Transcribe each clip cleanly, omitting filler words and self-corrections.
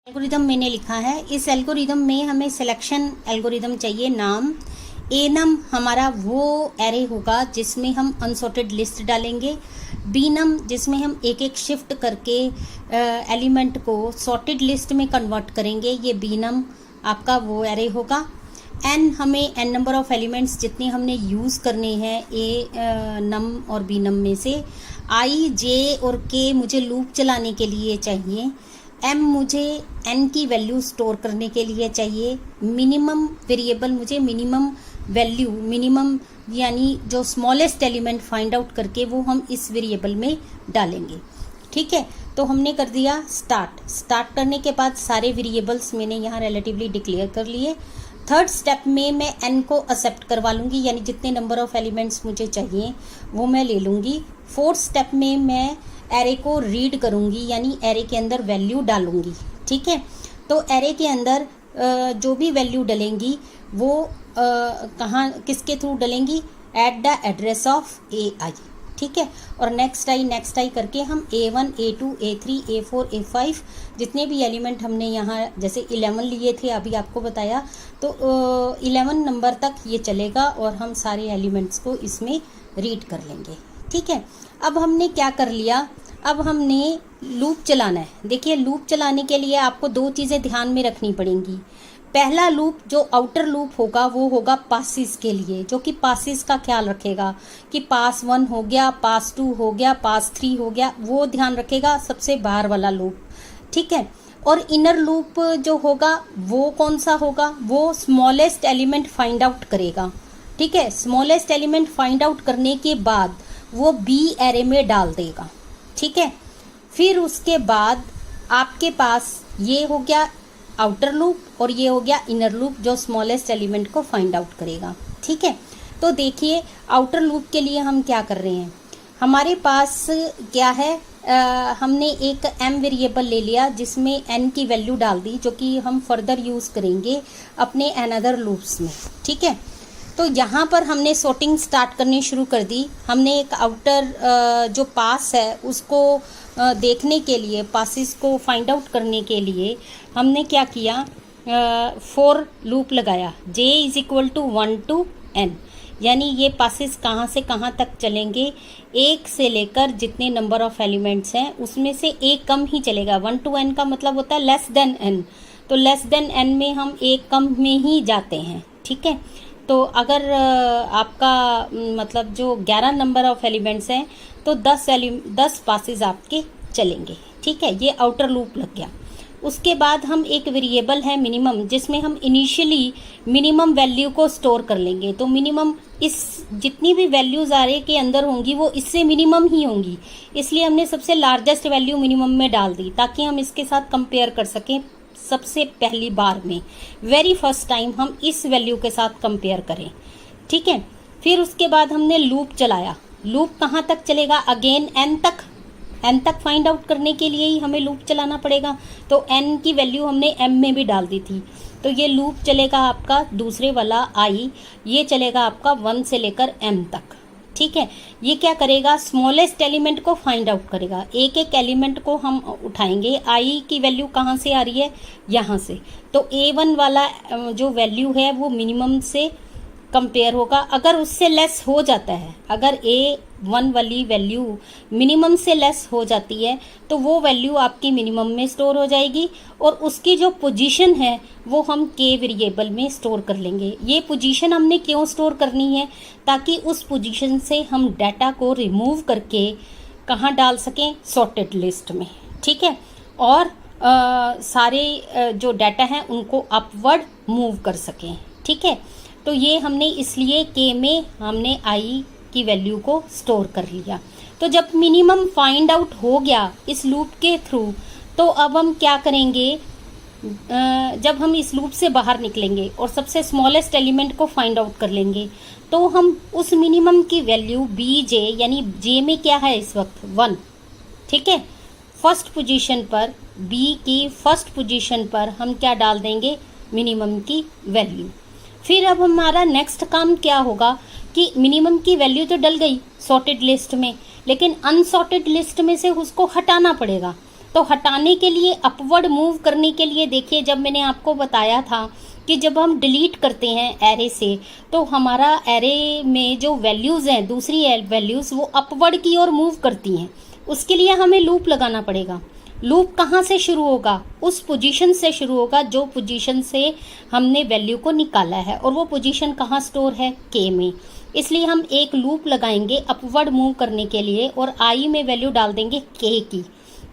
Algorithm मैंने लिखा है। इस एल्गोरिदम में हमें सिलेक्शन एल्गोरिदम चाहिए। नाम ए नम हमारा वो एरे होगा जिसमें हम अनसॉर्टेड लिस्ट डालेंगे। बी नम जिसमें हम एक एक शिफ्ट करके एलिमेंट को सॉर्टेड लिस्ट में कन्वर्ट करेंगे। ये बी नम आपका वो एरे होगा। एन हमें एन नंबर ऑफ एलिमेंट्स जितने हमने यूज़ करने हैं ए नम और बी नम में से। आई जे और के मुझे लूप चलाने के लिए चाहिए। एम मुझे एन की वैल्यू स्टोर करने के लिए चाहिए। मिनिमम वेरिएबल मुझे मिनिमम वैल्यू मिनिमम यानी जो स्मॉलेस्ट एलिमेंट फाइंड आउट करके वो हम इस वेरिएबल में डालेंगे। ठीक है, तो हमने कर दिया स्टार्ट करने के बाद सारे वेरिएबल्स मैंने यहाँ रिलेटिवली डिक्लेयर कर लिए। थर्ड स्टेप में मैं एन को एक्सेप्ट करवा लूँगी, यानी जितने नंबर ऑफ एलिमेंट्स मुझे चाहिए वो मैं ले लूँगी। फोर्थ स्टेप में मैं एरे को रीड करूँगी, यानी एरे के अंदर वैल्यू डालूँगी। ठीक है, तो एरे के अंदर जो भी वैल्यू डलेंगी वो कहाँ किसके थ्रू डलेंगी, at the address of A I. ठीक है, और नेक्स्ट आई करके हम A1 A2 A3 A4 A5 जितने भी एलिमेंट हमने यहाँ जैसे 11 लिए थे अभी आपको बताया, तो 11 नंबर तक ये चलेगा और हम सारे एलिमेंट्स को इसमें रीड कर लेंगे। ठीक है, अब हमने क्या कर लिया, अब हमने लूप चलाना है। देखिए, लूप चलाने के लिए आपको दो चीज़ें ध्यान में रखनी पड़ेंगी। पहला लूप जो आउटर लूप होगा वो होगा पासिस के लिए, जो कि पासिस का ख्याल रखेगा कि पास 1 हो गया, पास 2 हो गया, पास 3 हो गया, वो ध्यान रखेगा, सबसे बाहर वाला लूप। ठीक है, और इनर लूप जो होगा वो कौन सा होगा, वो स्मॉलेस्ट एलिमेंट फाइंड आउट करेगा। ठीक है, स्मॉलेस्ट एलिमेंट फाइंड आउट करने के बाद वो बी एरे में डाल देगा। ठीक है, फिर उसके बाद आपके पास ये हो गया आउटर लूप और ये हो गया इनर लूप जो स्मॉलेस्ट एलिमेंट को फाइंड आउट करेगा। ठीक है, तो देखिए आउटर लूप के लिए हम क्या कर रहे हैं, हमारे पास क्या है, हमने एक m वेरिएबल ले लिया जिसमें n की वैल्यू डाल दी, जो कि हम फर्दर यूज़ करेंगे अपने अनदर लूप्स में। ठीक है, तो यहाँ पर हमने सॉर्टिंग स्टार्ट करनी शुरू कर दी। हमने एक आउटर जो पास है उसको देखने के लिए, पासिस को फाइंड आउट करने के लिए हमने क्या किया, फॉर लूप लगाया j = 1 to n, यानी ये पासिस कहाँ से कहाँ तक चलेंगे, एक से लेकर जितने नंबर ऑफ एलिमेंट्स हैं उसमें से एक कम ही चलेगा। 1 to n का मतलब होता है लेस देन n, तो लेस देन n में हम एक कम में ही जाते हैं। ठीक है, तो अगर आपका मतलब जो 11 नंबर ऑफ एलिमेंट्स हैं तो 10 पासिस आपके चलेंगे। ठीक है, ये आउटर लूप लग गया। उसके बाद हम एक वेरिएबल है मिनिमम, जिसमें हम इनिशियली मिनिमम वैल्यू को स्टोर कर लेंगे। तो मिनिमम इस जितनी भी वैल्यूज़ आरे के अंदर होंगी वो इससे मिनिमम ही होंगी, इसलिए हमने सबसे लार्जेस्ट वैल्यू मिनिमम में डाल दी ताकि हम इसके साथ कंपेयर कर सकें। सबसे पहली बार में वेरी फर्स्ट टाइम हम इस वैल्यू के साथ कंपेयर करें। ठीक है, फिर उसके बाद हमने लूप चलाया। लूप कहाँ तक चलेगा, अगेन n तक फाइंड आउट करने के लिए ही हमें लूप चलाना पड़ेगा। तो n की वैल्यू हमने m में भी डाल दी थी, तो ये लूप चलेगा आपका दूसरे वाला i, ये चलेगा आपका 1 से लेकर m तक। ठीक है, ये क्या करेगा, स्मॉलेस्ट एलिमेंट को फाइंड आउट करेगा। एक एक एलिमेंट को हम उठाएंगे। i की वैल्यू कहाँ से आ रही है, यहाँ से, तो a1 वाला जो वैल्यू है वो मिनिमम से कंपेयर होगा। अगर उससे लेस हो जाता है, अगर a1 वाली वैल्यू मिनिमम से लेस हो जाती है तो वो वैल्यू आपकी मिनिमम में स्टोर हो जाएगी और उसकी जो पोजीशन है वो हम k वेरिएबल में स्टोर कर लेंगे। ये पोजीशन हमने क्यों स्टोर करनी है, ताकि उस पोजीशन से हम डाटा को रिमूव करके कहाँ डाल सकें, सॉर्टेड लिस्ट में। ठीक है, और सारे जो डाटा हैं उनको अपवर्ड मूव कर सकें। ठीक है, तो ये हमने इसलिए k में हमने i की वैल्यू को स्टोर कर लिया। तो जब मिनिमम फाइंड आउट हो गया इस लूप के थ्रू, तो अब हम क्या करेंगे, जब हम इस लूप से बाहर निकलेंगे और सबसे स्मॉलेस्ट एलिमेंट को फाइंड आउट कर लेंगे, तो हम उस मिनिमम की वैल्यू bj, यानी j में क्या है इस वक्त 1। ठीक है, फर्स्ट पोजीशन पर, b की फर्स्ट पोजीशन पर हम क्या डाल देंगे, मिनिमम की वैल्यू। फिर अब हमारा नेक्स्ट काम क्या होगा कि मिनिमम की वैल्यू तो डल गई सॉर्टेड लिस्ट में, लेकिन अनसॉर्टेड लिस्ट में से उसको हटाना पड़ेगा। तो हटाने के लिए, अपवर्ड मूव करने के लिए, देखिए जब मैंने आपको बताया था कि जब हम डिलीट करते हैं एरे से तो हमारा एरे में जो वैल्यूज़ हैं, दूसरी वैल्यूज़, वो अपवर्ड की ओर मूव करती हैं। उसके लिए हमें लूप लगाना पड़ेगा। लूप कहाँ से शुरू होगा? उस पोजीशन से शुरू होगा जो पोजीशन से हमने वैल्यू को निकाला है, और वो पोजीशन कहाँ स्टोर है? के में। इसलिए हम एक लूप लगाएंगे अपवर्ड मूव करने के लिए, और आई में वैल्यू डाल देंगे के की।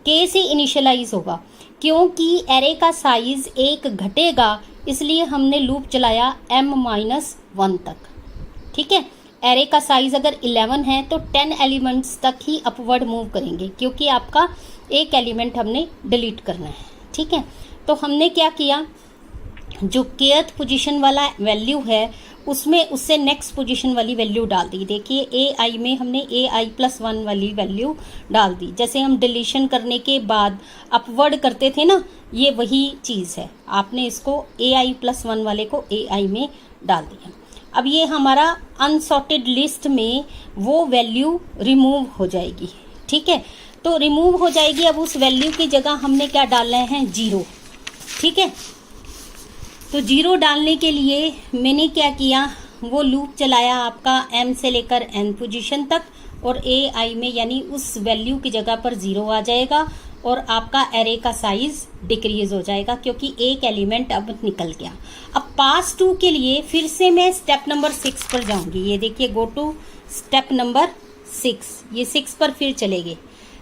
के से इनिशियलाइज होगा, क्योंकि एरे का साइज 1 घटेगा, इसलिए हमने लूप चलाया m-1 तक। ठीक है, एरे का साइज अगर 11 है तो 10 एलिमेंट्स तक ही अपवर्ड मूव करेंगे, क्योंकि आपका एक एलिमेंट हमने डिलीट करना है। ठीक है, तो हमने क्या किया, जो kth पोजीशन वाला वैल्यू है उसमें उससे नेक्स्ट पोजीशन वाली वैल्यू डाल दी। देखिए ए आई में हमने AI+1 वाली वैल्यू डाल दी। जैसे हम डिलीशन करने के बाद अपवर्ड करते थे ना, ये वही चीज़ है। आपने इसको AI+1 वाले को AI में डाल दिया। अब ये हमारा अनसॉर्टेड लिस्ट में वो वैल्यू रिमूव हो जाएगी। ठीक है, तो रिमूव हो जाएगी। अब उस वैल्यू की जगह हमने क्या डालना है? 0। ठीक है, तो 0 डालने के लिए मैंने क्या किया, वो लूप चलाया आपका m से लेकर n पोजीशन तक, और AI में यानी उस वैल्यू की जगह पर 0 आ जाएगा, और आपका एरे का साइज डिक्रीज हो जाएगा, क्योंकि एक एलिमेंट अब निकल गया। अब पास टू के लिए फिर से मैं स्टेप नंबर 6 पर जाऊंगी। ये देखिए, गो टू स्टेप नंबर 6। ये 6 पर फिर चलेंगे।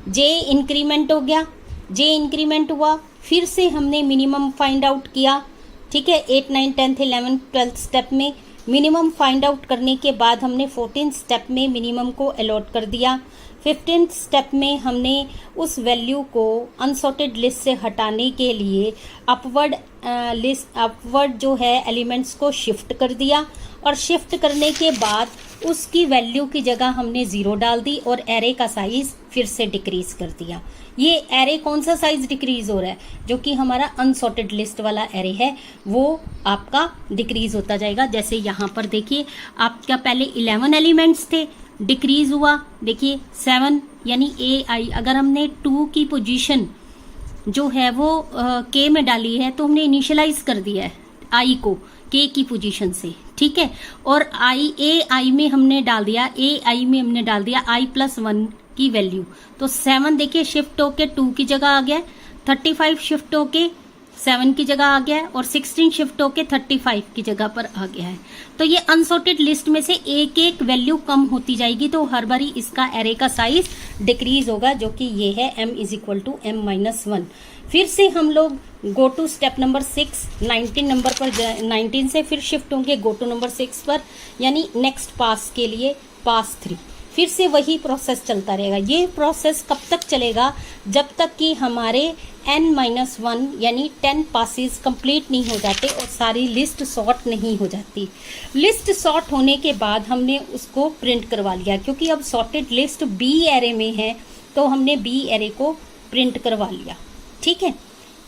जे इंक्रीमेंट हो गया, जे इंक्रीमेंट हुआ, फिर से हमने मिनिमम फाइंड आउट किया। ठीक है, 8, 9, 10, 11, 12 स्टेप में मिनिमम फाइंड आउट करने के बाद हमने 14 स्टेप में मिनिमम को अलॉट कर दिया। 15 स्टेप में हमने उस वैल्यू को अनसॉर्टेड लिस्ट से हटाने के लिए अपवर्ड जो है एलिमेंट्स को शिफ्ट कर दिया, और शिफ्ट करने के बाद उसकी वैल्यू की जगह हमने 0 डाल दी, और एरे का साइज फिर से डिक्रीज कर दिया। ये एरे कौन सा साइज डिक्रीज हो रहा है? जो कि हमारा अनसॉर्टेड लिस्ट वाला एरे है, वो आपका डिक्रीज होता जाएगा। जैसे यहाँ पर देखिए, आपका पहले 11 एलिमेंट्स थे, डिक्रीज हुआ, देखिए 7, यानी AI अगर हमने 2 की पोजीशन जो है वो K में डाली है, तो हमने इनिशियलाइज कर दिया है I को K की पोजीशन से। ठीक है, और AI में हमने डाल दिया, AI में हमने डाल दिया I+1 की वैल्यू, तो 7 देखिए शिफ्ट होके 2 की जगह आ गया, 35 शिफ्ट होके 7 की जगह आ गया है, और 16 शिफ्ट होके 35 की जगह पर आ गया है। तो ये अनसॉर्टेड लिस्ट में से एक एक वैल्यू कम होती जाएगी, तो हर बारी इसका एरे का साइज डिक्रीज होगा, जो कि ये है m=m-1। फिर से हम लोग go to step number 6, 19 number पर 19 से फिर शिफ्ट होंगे गो टू नंबर 6 पर, यानी नेक्स्ट पास के लिए पास 3। फिर से वही प्रोसेस चलता रहेगा। ये प्रोसेस कब तक चलेगा? जब तक कि हमारे n-1 यानी 10 पासेस कंप्लीट नहीं हो जाते और सारी लिस्ट सॉर्ट नहीं हो जाती। लिस्ट सॉर्ट होने के बाद हमने उसको प्रिंट करवा लिया, क्योंकि अब सॉर्टेड लिस्ट B एरे में है, तो हमने B एरे को प्रिंट करवा लिया। ठीक है,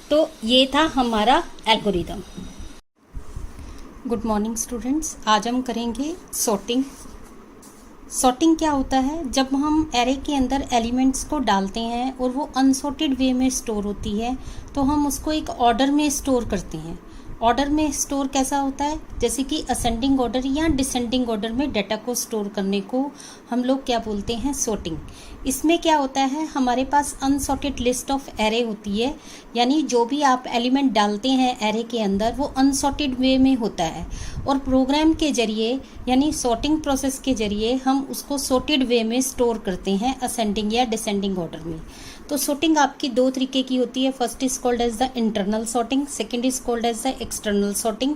तो ये था हमारा एल्गोरिदम। गुड मॉर्निंग स्टूडेंट्स, आज हम करेंगे सॉर्टिंग। सॉर्टिंग क्या होता है? जब हम एरे के अंदर एलिमेंट्स को डालते हैं और वो अनसॉर्टेड वे में स्टोर होती है, तो हम उसको एक ऑर्डर में स्टोर करते हैं। ऑर्डर में स्टोर कैसा होता है? जैसे कि असेंडिंग ऑर्डर या डिसेंडिंग ऑर्डर में डाटा को स्टोर करने को हम लोग क्या बोलते हैं? सॉर्टिंग। इसमें क्या होता है, हमारे पास अनसॉर्टेड लिस्ट ऑफ एरे होती है, यानी जो भी आप एलिमेंट डालते हैं एरे के अंदर वो अनसॉर्टेड वे में होता है, और प्रोग्राम के जरिए यानी सॉर्टिंग प्रोसेस के जरिए हम उसको सॉर्टेड वे में स्टोर करते हैं असेंडिंग या डिसेंडिंग ऑर्डर में। तो सॉर्टिंग आपकी दो तरीके की होती है। First is called as the internal sorting, second is called as the external sorting.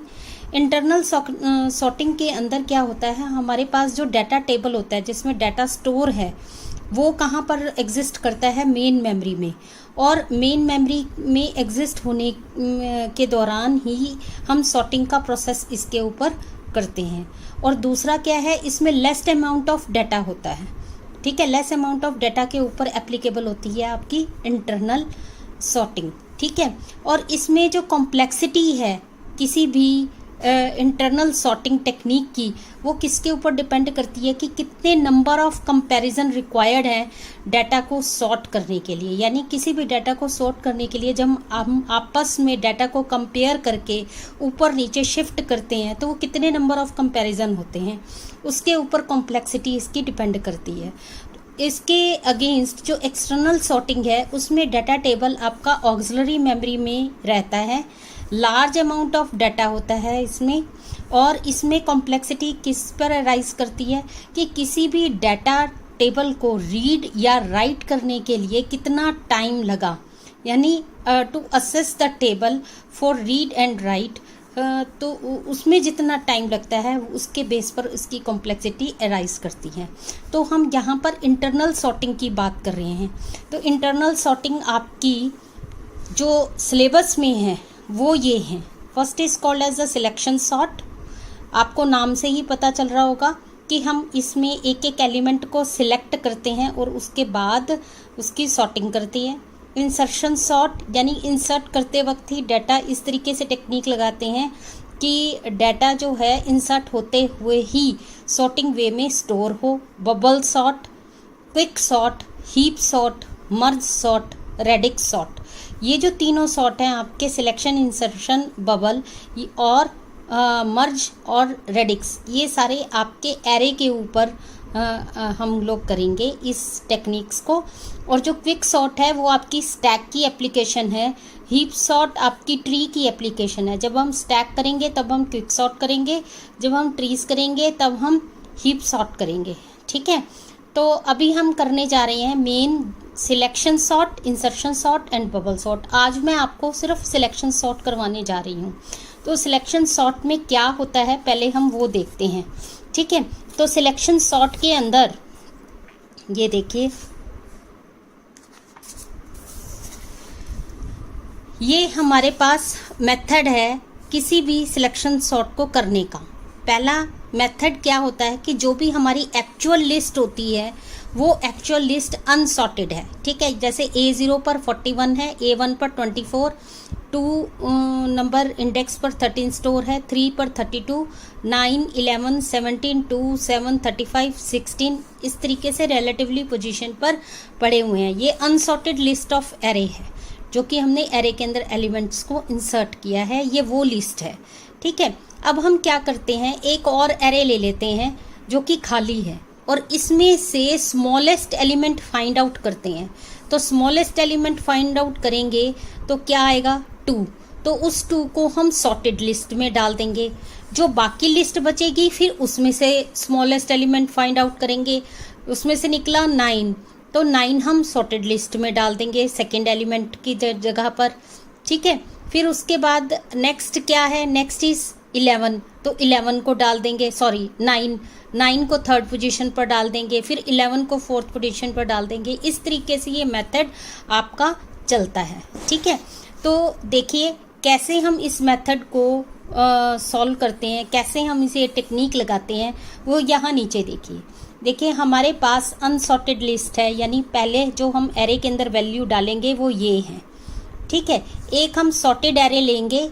Internal sorting के अंदर क्या होता है, हमारे पास जो डाटा टेबल होता है जिसमें डाटा स्टोर है वो कहाँ पर एग्जिस्ट करता है? मेन मेमोरी में, और मेन मेमोरी में एग्जिस्ट होने के दौरान ही हम सॉर्टिंग का प्रोसेस इसके ऊपर करते हैं। और दूसरा क्या है, इसमें लेस अमाउंट ऑफ डाटा होता है। ठीक है, लेस अमाउंट ऑफ डाटा के ऊपर एप्लीकेबल होती है आपकी इंटरनल सॉर्टिंग। ठीक है, और इसमें जो कॉम्प्लेक्सिटी है किसी भी इंटरनल सॉर्टिंग टेक्निक की, वो किसके ऊपर डिपेंड करती है कि कितने नंबर ऑफ कंपैरिजन रिक्वायर्ड है डाटा को सॉर्ट करने के लिए। यानी किसी भी डाटा को सॉर्ट करने के लिए जब हम आपस में डाटा को कंपेयर करके ऊपर नीचे शिफ्ट करते हैं तो वो कितने नंबर ऑफ कंपैरिजन होते हैं, उसके ऊपर कॉम्प्लेक्सिटी इसकी डिपेंड करती है। इसके अगेंस्ट जो एक्सटर्नल सॉर्टिंग है उसमें डाटा टेबल आपका ऑक्सिलरी मेमोरी में रहता है, लार्ज अमाउंट ऑफ डाटा होता है इसमें, और इसमें कॉम्प्लेक्सिटी किस पर अराइज करती है कि किसी भी डाटा टेबल को रीड या राइट करने के लिए कितना टाइम लगा, यानी to assess the table for read and write, तो उसमें जितना टाइम लगता है उसके बेस पर उसकी कॉम्प्लेक्सिटी अराइज करती है। तो हम यहाँ पर इंटरनल सॉर्टिंग की बात कर रहे हैं। तो इंटरनल सॉर्टिंग आपकी जो सिलेबस में है वो ये है। First is called as a selection sort. आपको नाम से ही पता चल रहा होगा कि हम इसमें एक एक एलिमेंट को सिलेक्ट करते हैं और उसके बाद उसकी सॉर्टिंग करते हैं। इंसर्शन सॉर्ट यानी इंसर्ट करते वक्त ही डाटा इस तरीके से टेक्निक लगाते हैं कि डाटा जो है इंसर्ट होते हुए ही सॉर्टिंग वे में स्टोर हो। Bubble sort, quick sort, heap sort, merge sort, radix sort, ये जो तीनों सॉर्ट हैं आपके सिलेक्शन, इंसर्शन, बबल और मर्ज और रेडिक्स, ये सारे आपके एरे के ऊपर हम लोग करेंगे इस टेक्निक्स को। और जो क्विक सॉर्ट है वो आपकी स्टैक की एप्लीकेशन है। हीप सॉर्ट आपकी ट्री की एप्लीकेशन है। जब हम स्टैक करेंगे तब हम क्विक सॉर्ट करेंगे, जब हम ट्रीज करेंगे तब हम हीप सॉर्ट करेंगे। ठीक है, तो अभी हम करने जा रहे हैं main selection sort, insertion sort and bubble sort. आज मैं आपको सिर्फ सिलेक्शन सॉर्ट करवाने जा रही हूँ। तो सिलेक्शन सॉर्ट में क्या होता है पहले हम वो देखते हैं। ठीक है, तो सिलेक्शन सॉर्ट के अंदर ये देखिए, ये हमारे पास मेथड है किसी भी सिलेक्शन सॉर्ट को करने का। पहला मेथड क्या होता है कि जो भी हमारी एक्चुअल लिस्ट होती है वो एक्चुअल लिस्ट अनसॉर्टेड है। ठीक है, जैसे A0 पर 41 है, A1 पर 24, 2 नंबर इंडेक्स पर 13 स्टोर है, 3 पर 32, 9, 11, 17, 2, 7, 35, 16, इस तरीके से रिलेटिवली पोजीशन पर पड़े हुए हैं। ये अनसॉर्टेड लिस्ट ऑफ एरे है जो कि हमने एरे के अंदर एलिमेंट्स को इंसर्ट किया है, ये वो लिस्ट है। ठीक है, अब हम क्या करते हैं, एक और एरे ले लेते हैं जो कि खाली है और इसमें से स्मॉलेस्ट एलिमेंट फाइंड आउट करते हैं। तो स्मॉलेस्ट एलिमेंट फाइंड आउट करेंगे तो क्या आएगा, 2। तो उस 2 को हम सॉर्टेड लिस्ट में डाल देंगे। जो बाकी लिस्ट बचेगी फिर उसमें से स्मॉलेस्ट एलिमेंट फाइंड आउट करेंगे, उसमें से निकला 9, तो 9 हम सॉर्टेड लिस्ट में डाल देंगे सेकेंड एलिमेंट की जगह पर। ठीक है, फिर उसके बाद नेक्स्ट क्या है, नेक्स्ट इज 11, तो 11 को डाल देंगे, सॉरी 9 को थर्ड पोजीशन पर डाल देंगे, फिर 11 को फोर्थ पोजीशन पर डाल देंगे। इस तरीके से ये मेथड आपका चलता है। ठीक है, तो देखिए कैसे हम इस मेथड को सॉल्व करते हैं, कैसे हम इसे टेक्निक लगाते हैं, वो यहाँ नीचे देखिए हमारे पास अनसॉर्टेड लिस्ट है, यानी पहले जो हम एरे के अंदर वैल्यू डालेंगे वो ये है। ठीक है, एक हम सॉर्टेड एरे लेंगे।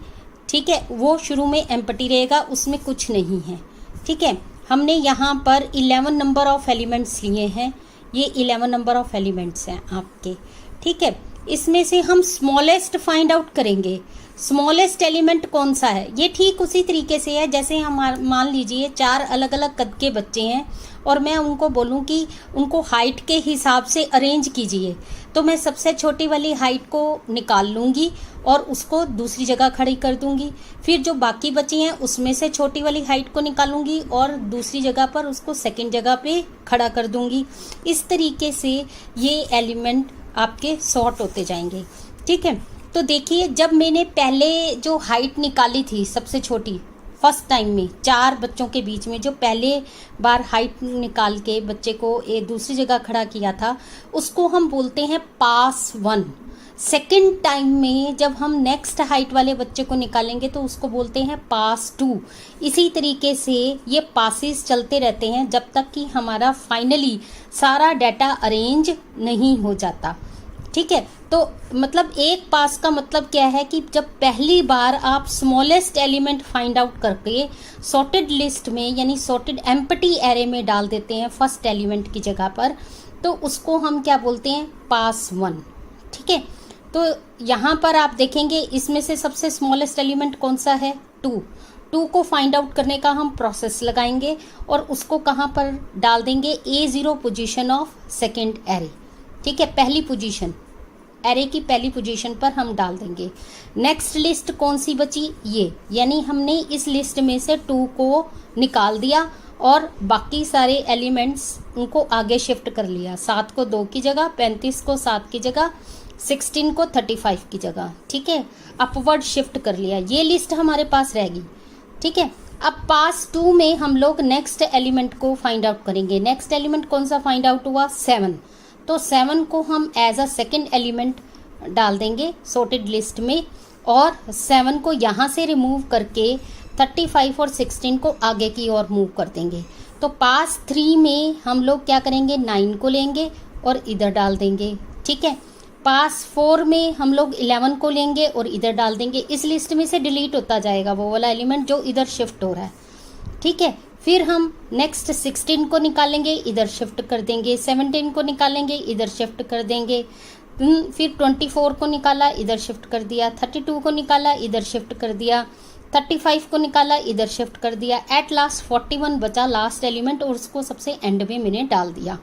ठीक है, वो शुरू में एम्प्टी रहेगा, उसमें कुछ नहीं है। ठीक है, हमने यहाँ पर 11 नंबर ऑफ एलिमेंट्स लिए हैं, ये 11 नंबर ऑफ एलिमेंट्स हैं आपके। ठीक है, इसमें से हम स्मॉलेस्ट फाइंड आउट करेंगे। स्मॉलेस्ट एलिमेंट कौन सा है, ये ठीक उसी तरीके से है जैसे हम मान लीजिए 4 अलग अलग कद के बच्चे हैं और मैं उनको बोलूं कि उनको हाइट के हिसाब से अरेंज कीजिए, तो मैं सबसे छोटी वाली हाइट को निकाल लूँगी और उसको दूसरी जगह खड़ी कर दूंगी। फिर जो बाकी बची हैं उसमें से छोटी वाली हाइट को निकालूंगी और दूसरी जगह पर उसको सेकंड जगह पे खड़ा कर दूंगी। इस तरीके से ये एलिमेंट आपके सॉर्ट होते जाएंगे। ठीक है, तो देखिए जब मैंने पहले जो हाइट निकाली थी सबसे छोटी, फर्स्ट टाइम में 4 बच्चों के बीच में जो पहले बार हाइट निकाल के बच्चे को एक दूसरी जगह खड़ा किया था, उसको हम बोलते हैं पास 1। सेकेंड टाइम में जब हम नेक्स्ट हाइट वाले बच्चे को निकालेंगे तो उसको बोलते हैं पास 2। इसी तरीके से ये पासेस चलते रहते हैं जब तक कि हमारा फाइनली सारा डाटा अरेंज नहीं हो जाता। ठीक है। तो मतलब एक पास का मतलब क्या है कि जब पहली बार आप स्मॉलेस्ट एलिमेंट फाइंड आउट करके सॉर्टेड लिस्ट में यानी सॉर्टेड एम्प्टी एरे में डाल देते हैं फर्स्ट एलिमेंट की जगह पर, तो उसको हम क्या बोलते हैं, पास वन। ठीक है। तो यहाँ पर आप देखेंगे इसमें से सबसे स्मॉलेस्ट एलिमेंट कौन सा है, 2 को फाइंड आउट करने का हम प्रोसेस लगाएंगे और उसको कहाँ पर डाल देंगे, A0 position of second array. ठीक है, पहली पोजीशन, एरे की पहली पोजीशन पर हम डाल देंगे। नेक्स्ट लिस्ट कौन सी बची, ये, यानी हमने इस लिस्ट में से 2 को निकाल दिया और बाकी सारे एलिमेंट्स उनको आगे शिफ्ट कर लिया। 7 को 2 की जगह, 35 को 7 की जगह, 16 को 35 की जगह। ठीक है, अपवर्ड शिफ्ट कर लिया। ये लिस्ट हमारे पास रहेगी। ठीक है। अब पास 2 में हम लोग नेक्स्ट एलिमेंट को फाइंड आउट करेंगे। नेक्स्ट एलिमेंट कौन सा फाइंड आउट हुआ, 7। तो 7 को हम एज अ सेकेंड एलिमेंट डाल देंगे सॉर्टेड लिस्ट में और 7 को यहाँ से रिमूव करके 35 और 16 को आगे की ओर मूव कर देंगे। तो पास 3 में हम लोग क्या करेंगे, 9 को लेंगे और इधर डाल देंगे। ठीक है। पास 4 में हम लोग 11 को लेंगे और इधर डाल देंगे। इस लिस्ट में से डिलीट होता जाएगा वो वाला एलिमेंट जो इधर शिफ्ट हो रहा है। ठीक है। फिर हम नेक्स्ट 16 को निकालेंगे, इधर शिफ्ट कर देंगे। 17 को निकालेंगे, इधर शिफ्ट कर देंगे। फिर 24 को निकाला, इधर शिफ्ट कर दिया। 32 को निकाला, इधर शिफ्ट कर दिया। 35 को निकाला, इधर शिफ्ट कर दिया। एट लास्ट 41 बचा लास्ट एलिमेंट और उसको सबसे एंड में मैंने डाल दिया।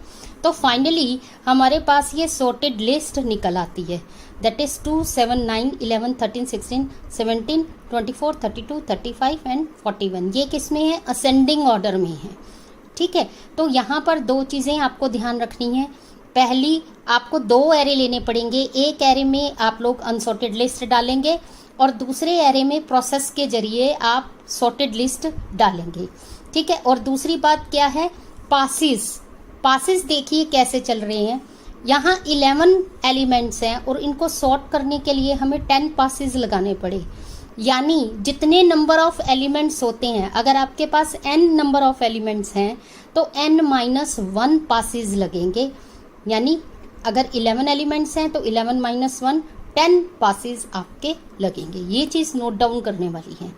तो फाइनली हमारे पास ये सॉर्टेड लिस्ट निकल आती है। That is 2, 7, 9, 11, 13, 16, 17, 24, 32, 35 and 41। ये किस में है, असेंडिंग ऑर्डर में है। ठीक है। तो यहाँ पर 2 चीज़ें आपको ध्यान रखनी है। पहली, आपको 2 एरे लेने पड़ेंगे। एक एरे में आप लोग अनसॉर्टेड लिस्ट डालेंगे और दूसरे एरे में प्रोसेस के जरिए आप सॉर्टेड लिस्ट डालेंगे। ठीक है। और दूसरी बात क्या है, पासिस देखिए कैसे चल रहे हैं। यहाँ 11 एलिमेंट्स हैं और इनको सॉर्ट करने के लिए हमें 10 पासिस लगाने पड़े। यानी जितने नंबर ऑफ एलिमेंट्स होते हैं, अगर आपके पास n नंबर ऑफ एलिमेंट्स हैं तो n-1 पासिस लगेंगे। यानी अगर 11 एलिमेंट्स हैं तो 11-1 10 पासिस आपके लगेंगे। ये चीज़ नोट डाउन करने वाली है।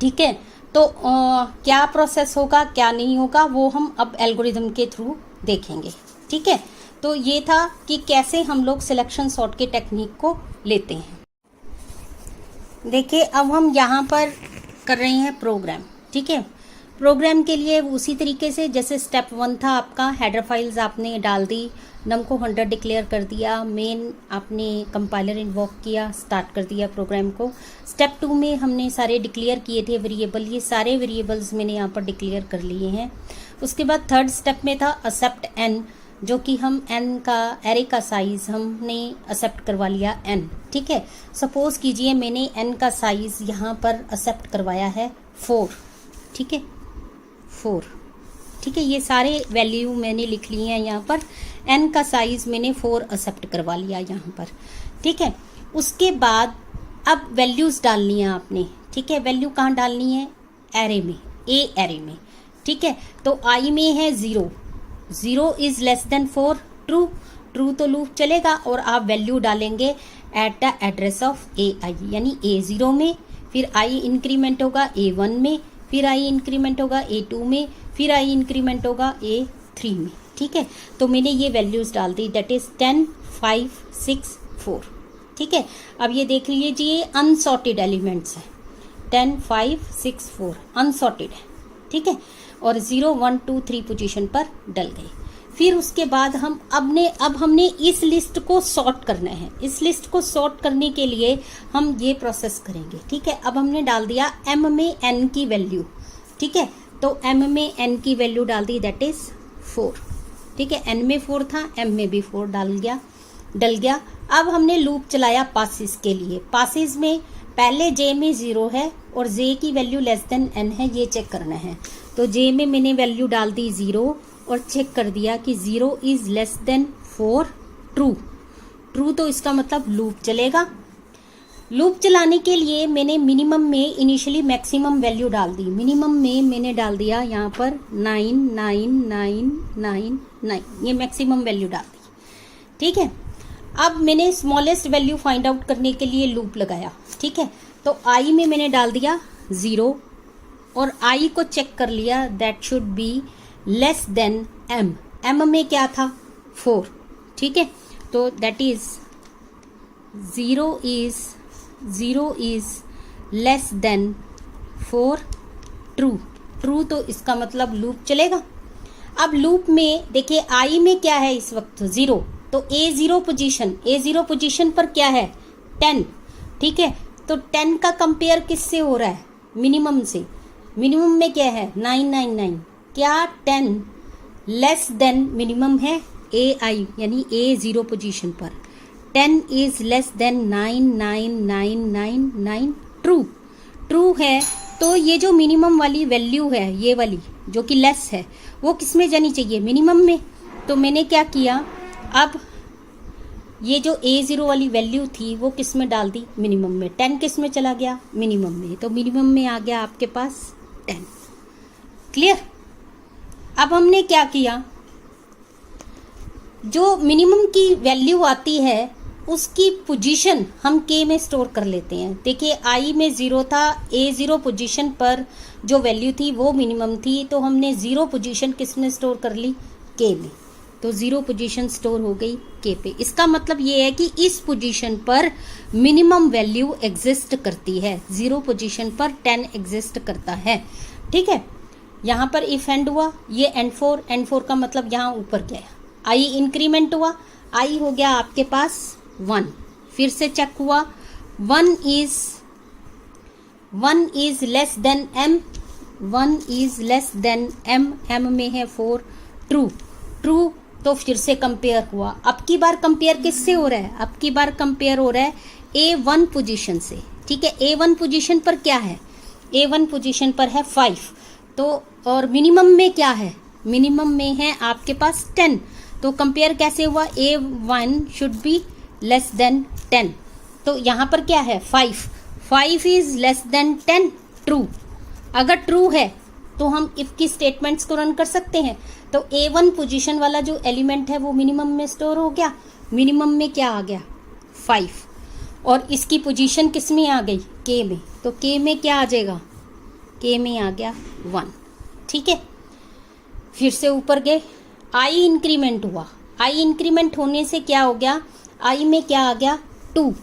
ठीक है। तो क्या प्रोसेस होगा क्या नहीं होगा वो हम अब एल्गोरिदम के थ्रू देखेंगे। ठीक है। तो ये था कि कैसे हम लोग सिलेक्शन सॉर्ट के टेक्निक को लेते हैं। देखिए अब हम यहाँ पर कर रहे हैं प्रोग्राम। ठीक है। प्रोग्राम के लिए उसी तरीके से जैसे स्टेप 1 था आपका, हेडर फाइल्स आपने डाल दी, नम को 100 डिक्लेयर कर दिया, मेन आपने कंपाइलर इन्वोक किया, स्टार्ट कर दिया प्रोग्राम को। स्टेप 2 में हमने सारे डिक्लेयर किए थे वेरिएबल, ये सारे वेरिएबल्स मैंने यहाँ पर डिक्लेयर कर लिए हैं। उसके बाद थर्ड स्टेप में था एक्सेप्ट n, जो कि हम n का एरे का साइज हमने एक्सेप्ट करवा लिया n। ठीक है। सपोज कीजिए मैंने n का साइज यहाँ पर एक्सेप्ट करवाया है 4। ठीक है, 4। ठीक है, ये सारे वैल्यू मैंने लिख लिए हैं यहाँ पर। n का साइज मैंने 4 एक्सेप्ट करवा लिया यहाँ पर। ठीक है। उसके बाद अब वैल्यूज डालनी है आपने। ठीक है। वैल्यू कहाँ डालनी है, एरे में, ए एरे में। ठीक है। तो i में है 0 इज लेस देन 4, ट्रू तो लूप चलेगा और आप वैल्यू डालेंगे eight the address of A आई, यानी A0 में, फिर i इंक्रीमेंट होगा A1 में, फिर i इंक्रीमेंट होगा A2 में, फिर i इंक्रीमेंट होगा A3 में। ठीक है। तो मैंने ये वैल्यूज डाल दी, दैट इज 10, 5, 6, 4। ठीक है। अब ये देख लीजिए अनसॉर्टेड एलिमेंट्स हैं, 10, 5, 6, 4 अनसॉर्टेड है। ठीक है। और 0, 1, 2, 3 पोजीशन पर डल गए। फिर उसके बाद अब हमने इस लिस्ट को सॉर्ट करना है। इस लिस्ट को सॉर्ट करने के लिए हम ये प्रोसेस करेंगे। ठीक है। अब हमने डाल दिया m में n की वैल्यू। ठीक है। तो m में n की वैल्यू डाल दी, दैट इज 4। ठीक है। n में 4 था, m में भी 4 डल गया। अब हमने लूप चलाया पासिस के लिए। पासिस में पहले j में 0 है और j की वैल्यू लेस देन n है, ये चेक करना है। तो j में मैंने वैल्यू डाल दी 0 और चेक कर दिया कि 0 इज लेस देन 4, ट्रू। तो इसका मतलब लूप चलेगा। लूप चलाने के लिए मैंने मिनिमम में इनिशियली मैक्सिमम वैल्यू डाल दी। मिनिमम में मैंने डाल दिया यहाँ पर 9, 9, 9, 9, 9, ये मैक्सिमम वैल्यू डाल दी। ठीक है। अब मैंने स्मॉलेस्ट वैल्यू फाइंड आउट करने के लिए लूप लगाया, ठीक है। तो आई में मैंने डाल दिया 0 और आई को चेक कर लिया, that should be less than m. M में क्या था 4, ठीक है। तो that is 0 is less than 4 true. True तो इसका मतलब लूप चलेगा। अब लूप में देखिए आई में क्या है इस वक्त 0, तो A0 पोजीशन पर क्या है 10, ठीक है। तो 10 का कंपेयर किससे हो रहा है, मिनिमम से। मिनिमम में क्या है 999, क्या 10 लेस देन मिनिमम है AI यानी A0 पोजीशन पर 10 is less then 99999 true. True है तो ये जो मिनिमम वाली वैल्यू है, ये वाली जो कि लेस है, वो किस में जानी चाहिए, मिनिमम में। तो मैंने क्या किया, अब ये जो A0 वाली वैल्यू थी वो किस में डाल दी, मिनिमम में। 10 किस में चला गया, मिनिमम में। तो मिनिमम में आ गया आपके पास 10। क्लियर। अब हमने क्या किया, जो मिनिमम की वैल्यू आती है उसकी पोजीशन हम K में स्टोर कर लेते हैं। देखिए I में 0 था, A0 पोजीशन पर जो वैल्यू थी वो मिनिमम थी, तो हमने 0 पोजीशन किस में स्टोर कर ली, K में। तो 0 पोजीशन स्टोर हो गई K पे। इसका मतलब ये है कि इस पोजीशन पर मिनिमम वैल्यू एग्जिस्ट करती है, 0 पोजीशन पर 10 एग्जिस्ट करता है, ठीक है। यहाँ पर इफ एंड हुआ, ये N4 का मतलब यहाँ ऊपर क्या है, I इंक्रीमेंट हुआ, I हो गया आपके पास 1। फिर से चेक हुआ, 1 is less then M, 1 is less then M, M में है 4, ट्रू। ट्रू तो फिर से कंपेयर हुआ। अब की बार कंपेयर किससे हो रहा है, अब की बार कंपेयर हो रहा है A1 पोजीशन से, ठीक है। A1 पोजीशन पर क्या है, A1 पोजीशन पर है 5, तो और मिनिमम में क्या है, मिनिमम में है आपके पास 10। तो कंपेयर कैसे हुआ, A1 should be less then 10। तो यहाँ पर क्या है 5 इज लेस देन 10, ट्रू। अगर ट्रू है तो हम इफ की स्टेटमेंट्स को रन कर सकते हैं। तो A1 पोजीशन वाला जो एलिमेंट है वो मिनिमम में स्टोर हो गया, मिनिमम में क्या आ गया 5, और इसकी पोजीशन किस में आ गई, K में। तो K में क्या आ जाएगा, K में आ गया 1, ठीक है। फिर से ऊपर गए, I इंक्रीमेंट हुआ, I इंक्रीमेंट होने से क्या हो गया, I में क्या आ गया 2,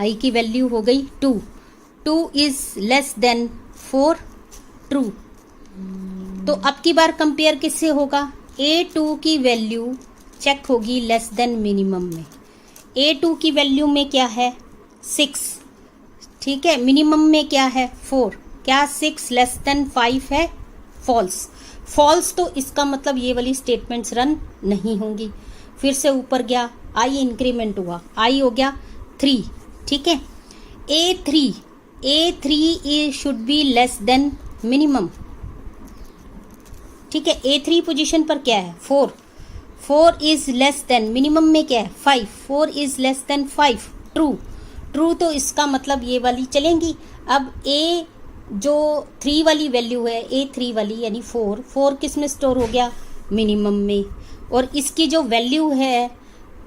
I की वैल्यू हो गई 2, 2 इज लेस देन 4, ट्रू। तो अब की बार कंपेयर किससे होगा, A2 की वैल्यू चेक होगी लेस देन मिनिमम में। A2 की वैल्यू में क्या है 6, ठीक है। मिनिमम में क्या है 4, क्या 6 लेस देन 5 है, फॉल्स। फॉल्स तो इसका मतलब ये वाली स्टेटमेंट्स रन नहीं होंगी। फिर से ऊपर गया, I इंक्रीमेंट हुआ, I हो गया 3, ठीक है। A3 should be less then minimum, ठीक है। A3 पोजीशन पर क्या है 4 इज लेस देन, मिनिमम में क्या है 5, 4 इज लेस देन 5, ट्रू। तो इसका मतलब ये वाली चलेंगी। अब A जो 3 वाली वैल्यू है, A3 वाली यानी 4 किस में स्टोर हो गया, मिनिमम में। और इसकी जो वैल्यू है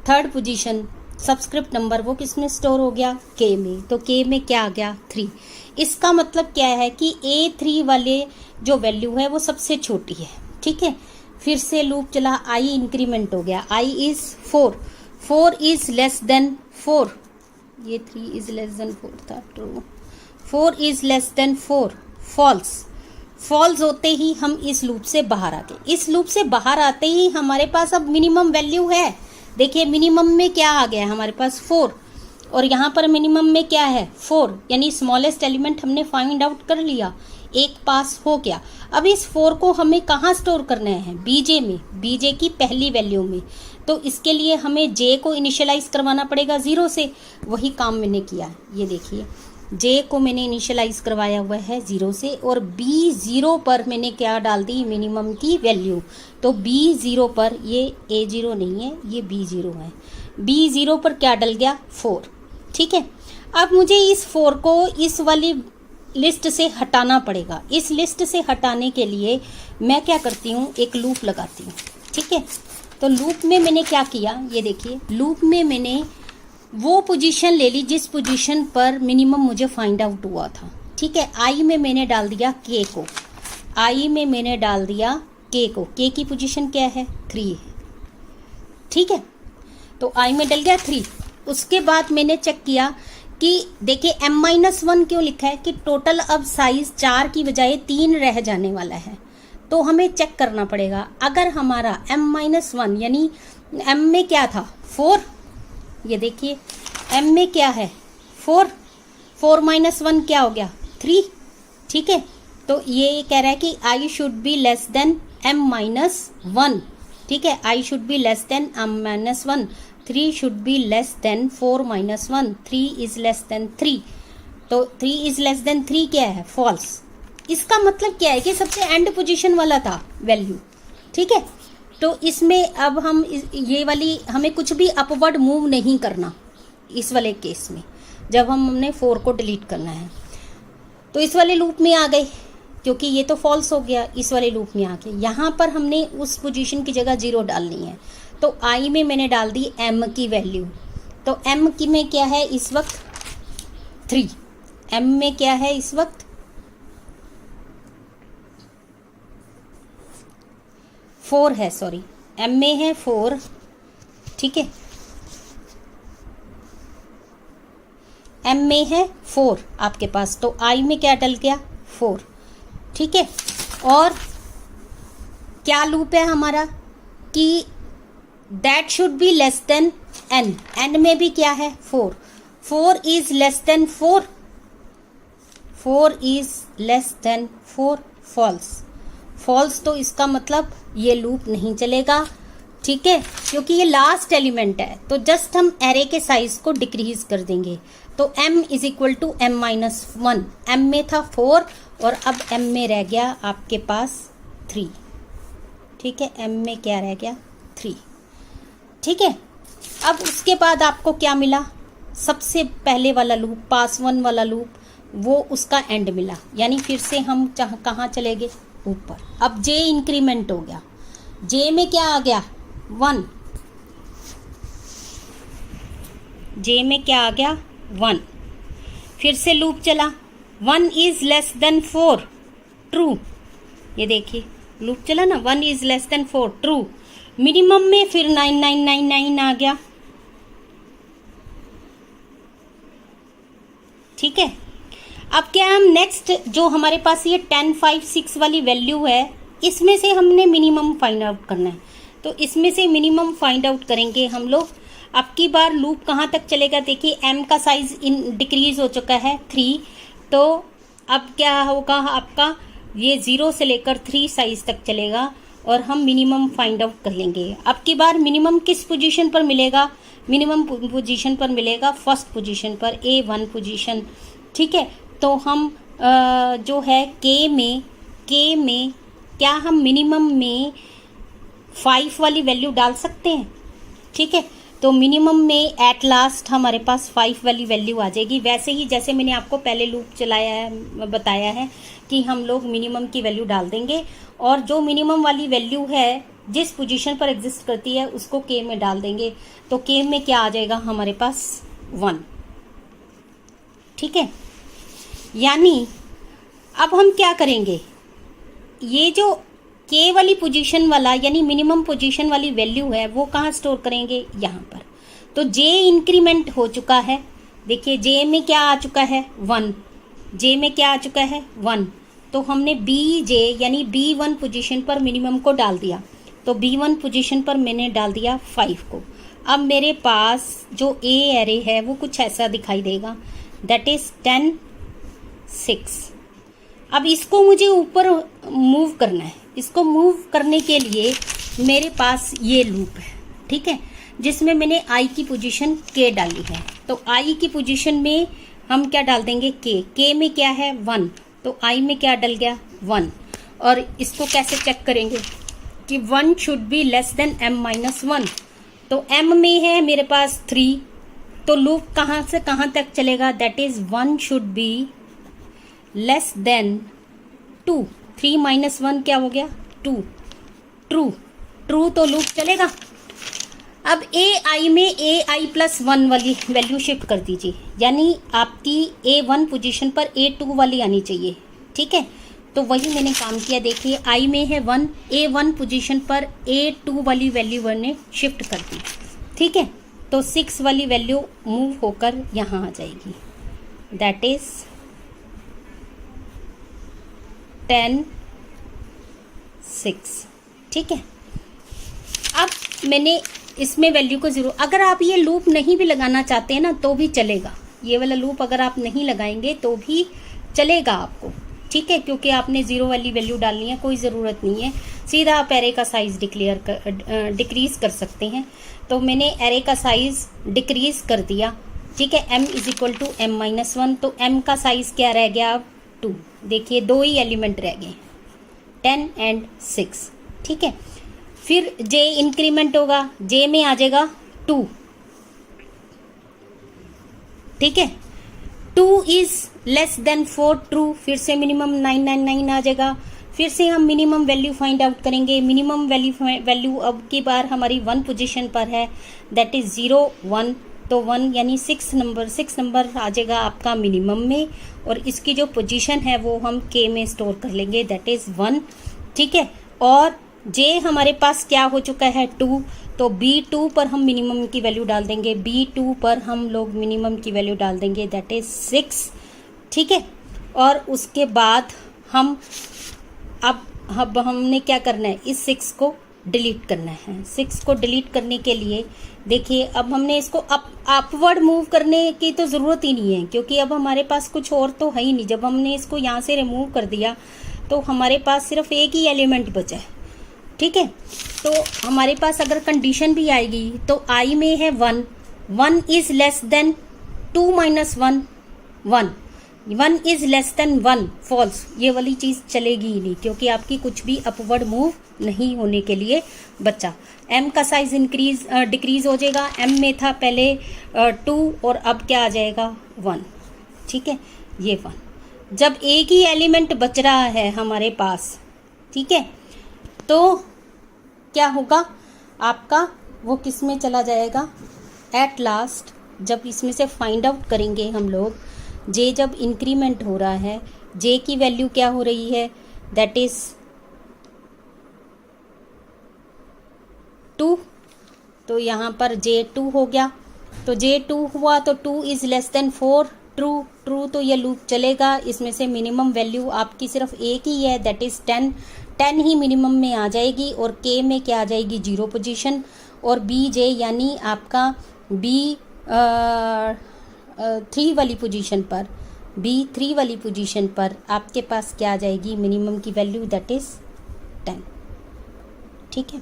3rd पोजीशन सबस्क्रिप्ट नंबर, वो किस में स्टोर हो गया, K में। तो K में क्या आ गया 3। इसका मतलब क्या है कि A3 वाले जो वैल्यू है वो सबसे छोटी है, ठीक है। फिर से लूप चला, I इंक्रीमेंट हो गया, I is 4 is less than 4, ये 3 इज लेस देन 4 था, true. 4 is less than 4, false होते ही हम इस लूप से बाहर आ गए। इस लूप से बाहर आते ही हमारे पास अब मिनिमम वैल्यू है। देखिए मिनिमम में क्या आ गया हमारे पास 4, और यहाँ पर मिनिमम में क्या है 4, यानी स्मॉलेस्ट एलिमेंट हमने फाइंड आउट कर लिया, एक पास हो गया। अब इस 4 को हमें कहाँ स्टोर करना है, BJ में, BJ की पहली वैल्यू में। तो इसके लिए हमें J को इनिशियलाइज करवाना पड़ेगा 0 से, वही काम मैंने किया। ये देखिए J को मैंने इनिशियलाइज करवाया हुआ है 0 से, और B0 पर मैंने क्या डाल दी, मिनिमम की वैल्यू। तो B0 पर, ये A0 नहीं है, ये B0 है, B0 पर क्या डल गया 4, ठीक है। अब मुझे इस 4 को इस वाली लिस्ट से हटाना पड़ेगा। इस लिस्ट से हटाने के लिए मैं क्या करती हूँ, एक लूप लगाती हूँ, ठीक है। तो लूप में मैंने क्या किया, ये देखिए, लूप में मैंने वो पोजीशन ले ली जिस पोजीशन पर मिनिमम मुझे फाइंड आउट हुआ था। ठीक है, आई में मैंने डाल दिया के को, आई में मैंने डाल दिया के को, के की पोजीशन क्या है 3 है। ठीक है, तो आई में डल गया 3। उसके बाद मैंने चेक किया कि देखिए m-1 क्यों लिखा है कि टोटल अब साइज 4 की बजाय 3 रह जाने वाला है। तो हमें चेक करना पड़ेगा, अगर हमारा m-1 यानी m में क्या था 4, ये देखिए m में क्या है 4, 4 - 1 क्या हो गया 3। ठीक है, तो ये कह रहा है कि I should be less then m-1। ठीक है, I should be less then m-1, 3 should be less than 4 - 1, 3 is less then 3। तो 3 इज लेस देन 3 क्या है फॉल्स। इसका मतलब क्या है कि सबसे एंड पोजीशन वाला था वैल्यू। ठीक है, तो इसमें अब हम ये वाली हमें कुछ भी अपवर्ड मूव नहीं करना इस वाले केस में, जब हमने 4 को डिलीट करना है। तो इस वाले लूप में आ गए क्योंकि ये तो फॉल्स हो गया। इस वाले लूप में आके यहाँ पर हमने उस पोजीशन की जगह 0 डालनी है। तो आई में मैंने डाल दी m की वैल्यू। तो m की में क्या है इस वक्त 3, m में क्या है इस वक्त 4 है, सॉरी m में है 4। ठीक है, m में है 4 आपके पास, तो i में क्या डल गया 4। ठीक है, और क्या लूप है हमारा कि that should be less than n, n में भी क्या है 4, 4 is less than 4, 4 is less than 4, false, false. तो इसका मतलब ये लूप नहीं चलेगा। ठीक है, क्योंकि ये लास्ट एलिमेंट है, तो जस्ट हम एरे के साइज को डिक्रीज कर देंगे। तो m is equal to m-1, m में था 4 और अब m में रह गया आपके पास 3। ठीक है, m में क्या रह गया 3। ठीक है, अब उसके बाद आपको क्या मिला, सबसे पहले वाला लूप पास 1 वाला लूप, वो उसका एंड मिला। यानी फिर से हम कहाँ चले गए ऊपर। अब j इंक्रीमेंट हो गया, j में क्या आ गया 1, j में क्या आ गया 1। फिर से लूप चला, 1 इज लेस देन 4, ट्रू। ये देखिए लूप चला ना, 1 is less than 4, true. Minimum में फिर 9999 आ गया। ठीक है, अब क्या हम नेक्स्ट जो हमारे पास ये 10 5 6 वाली वैल्यू है, इसमें से हमने मिनिमम फाइंड आउट करना है। तो इसमें से मिनिमम फाइंड आउट करेंगे हम लोग। अब की बार लूप कहाँ तक चलेगा, देखिए m का साइज डिक्रीज हो चुका है 3, तो अब क्या होगा आपका, ये 0 से लेकर 3 साइज तक चलेगा और हम मिनिमम फाइंड आउट कर लेंगे। अब की बार मिनिमम किस पोजीशन पर मिलेगा, मिनिमम पोजीशन पर मिलेगा फर्स्ट पोजीशन पर, A1 पोजीशन। ठीक है, तो हम जो है k में क्या हम मिनिमम में 5 वाली वैल्यू डाल सकते हैं। ठीक है, तो मिनिमम में एट लास्ट हमारे पास 5 वाली वैल्यू आ जाएगी। वैसे ही जैसे मैंने आपको पहले लूप चलाया है, बताया है कि हम लोग मिनिमम की वैल्यू डाल देंगे और जो मिनिमम वाली वैल्यू है जिस पोजीशन पर एग्जिस्ट करती है उसको k में डाल देंगे। तो k में क्या आ जाएगा हमारे पास 1। ठीक है, यानी अब हम क्या करेंगे, ये जो k वाली पोजीशन वाला यानी मिनिमम पोजीशन वाली वैल्यू है वो कहाँ स्टोर करेंगे, यहाँ पर। तो j इंक्रीमेंट हो चुका है, देखिए j में क्या आ चुका है 1, j में क्या आ चुका है 1, तो हमने bj यानी b1 पोजीशन पर मिनिमम को डाल दिया। तो b1 पोजीशन पर मैंने डाल दिया 5 को। अब मेरे पास जो a एरे है वो कुछ ऐसा दिखाई देगा, दैट इज 10 6। अब इसको मुझे ऊपर मूव करना है। इसको मूव करने के लिए मेरे पास ये लूप है, ठीक है, जिसमें मैंने i की पोजीशन k डाली है। तो i की पोजीशन में हम क्या डाल देंगे k में क्या है 1, तो i में क्या डल गया 1। और इसको कैसे चेक करेंगे कि 1 should be less then m-1। तो m में है मेरे पास 3, तो लूप कहाँ से कहाँ तक चलेगा, that is 1 should be less than 2। 3 - 1 क्या हो गया 2, ट्रू। ट्रू तो लूप चलेगा। अब AI में AI+1 वाली वैल्यू शिफ्ट कर दीजिए, यानी आपकी A1 पोजीशन पर A2 वाली आनी चाहिए। ठीक है, तो वही मैंने काम किया। देखिए I में है 1, A1 पोजीशन पर A2 वाली वैल्यू मैंने शिफ्ट कर दी। ठीक है, तो 6 वाली वैल्यू मूव होकर यहाँ आ जाएगी, दैट इज 10 6। ठीक है, अब मैंने इसमें वैल्यू को 0, अगर आप ये लूप नहीं भी लगाना चाहते हैं ना तो भी चलेगा, ये वाला लूप अगर आप नहीं लगाएंगे तो भी चलेगा आपको। ठीक है, क्योंकि आपने 0 वाली वैल्यू डालनी है, कोई ज़रूरत नहीं है, सीधा आप एरे का साइज़ डिक्रीज़ कर सकते हैं। तो मैंने एरे का साइज़ डिक्रीज़ कर दिया। ठीक है, m = m-1, तो m का साइज़ क्या रह गया अब 2। देखिए 2 ही एलिमेंट रह गए, 10 और 6। ठीक है, फिर j इंक्रीमेंट होगा, j में आ जाएगा 2। ठीक है, 2 इज लेस देन 4 ट्रू, फिर से मिनिमम 999 आ जाएगा। फिर से हम मिनिमम वैल्यू फाइंड आउट करेंगे। मिनिमम वैल्यू अब की बार हमारी 1 पोजीशन पर है, दैट इज 0 1, तो 1 यानी 6 नंबर आ जाएगा आपका मिनिमम में, और इसकी जो पोजीशन है वो हम k में स्टोर कर लेंगे, दैट इज 1। ठीक है, और j हमारे पास क्या हो चुका है 2, तो B2 पर हम मिनिमम की वैल्यू डाल देंगे, B2 पर हम लोग मिनिमम की वैल्यू डाल देंगे, दैट इज 6। ठीक है, और उसके बाद हम अब हमने क्या करना है, इस 6 को डिलीट करना है। 6 को डिलीट करने के लिए देखिए अब हमने इसको अपवर्ड मूव करने की तो ज़रूरत ही नहीं है, क्योंकि अब हमारे पास कुछ और तो है ही नहीं। जब हमने इसको यहाँ से रिमूव कर दिया तो हमारे पास सिर्फ एक ही एलिमेंट बचा है। ठीक है, तो हमारे पास अगर कंडीशन भी आएगी तो I में है 1, 1 is less than 2 - 1 1, 1 is less than 1 false, ये वाली चीज़ चलेगी ही नहीं, क्योंकि आपकी कुछ भी अपवर्ड मूव नहीं होने के लिए बच्चा। m का साइज डिक्रीज हो जाएगा, m में था पहले 2 और अब क्या आ जाएगा 1। ठीक है, ये 1, जब एक ही एलिमेंट बच रहा है हमारे पास, ठीक है, तो क्या होगा आपका, वो किस में चला जाएगा एट लास्ट। जब इसमें से फाइंड आउट करेंगे हम लोग, j जब इंक्रीमेंट हो रहा है, j की वैल्यू क्या हो रही है, दैट इज 2, तो यहाँ पर j2 हो गया। तो j2 हुआ तो 2 इज लेस देन 4 ट्रू, तो ये लूप चलेगा। इसमें से मिनिमम वैल्यू आपकी सिर्फ एक ही है, दैट इज 10 ही मिनिमम में आ जाएगी, और k में क्या आ जाएगी 0 पोजीशन, और bj यानी आपका B3 वाली पोजीशन पर, B3 वाली पोजीशन पर आपके पास क्या आ जाएगी मिनिमम की वैल्यू, दैट इज 10। ठीक है,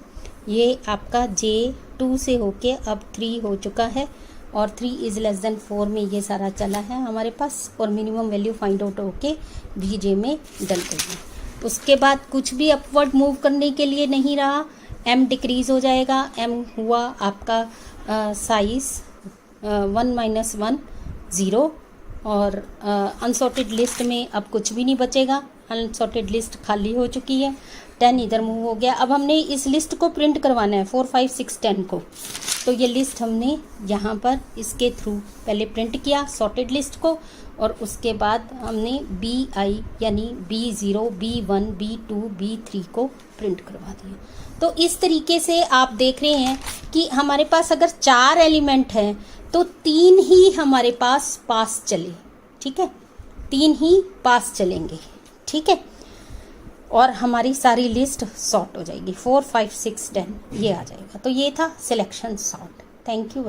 ये आपका J2 से होके अब 3 हो चुका है, और 3 इज लेस देन 4 में ये सारा चला है हमारे पास, और मिनिमम वैल्यू फाइंड आउट होके bj में डल गई है। उसके बाद कुछ भी अपवर्ड मूव करने के लिए नहीं रहा, m डिक्रीज हो जाएगा। m हुआ आपका साइज 1 - 1 0, और अनसॉर्टेड लिस्ट में अब कुछ भी नहीं बचेगा, अनसॉर्टेड लिस्ट खाली हो चुकी है। 10 इधर मूव हो गया। अब हमने इस लिस्ट को प्रिंट करवाना है 4 5 6 10 को, तो ये लिस्ट हमने यहाँ पर इसके थ्रू पहले प्रिंट किया सॉर्टेड लिस्ट को, और उसके बाद हमने BI यानी B0 B1 B2 B3 को प्रिंट करवा दिया। तो इस तरीके से आप देख रहे हैं कि हमारे पास अगर 4 एलिमेंट हैं तो 3 ही हमारे पास चले। ठीक है, 3 ही पास चलेंगे। ठीक है, और हमारी सारी लिस्ट सॉर्ट हो जाएगी, 4 5 6 10 ये आ जाएगा। तो ये था सिलेक्शन सॉर्ट। Thank you.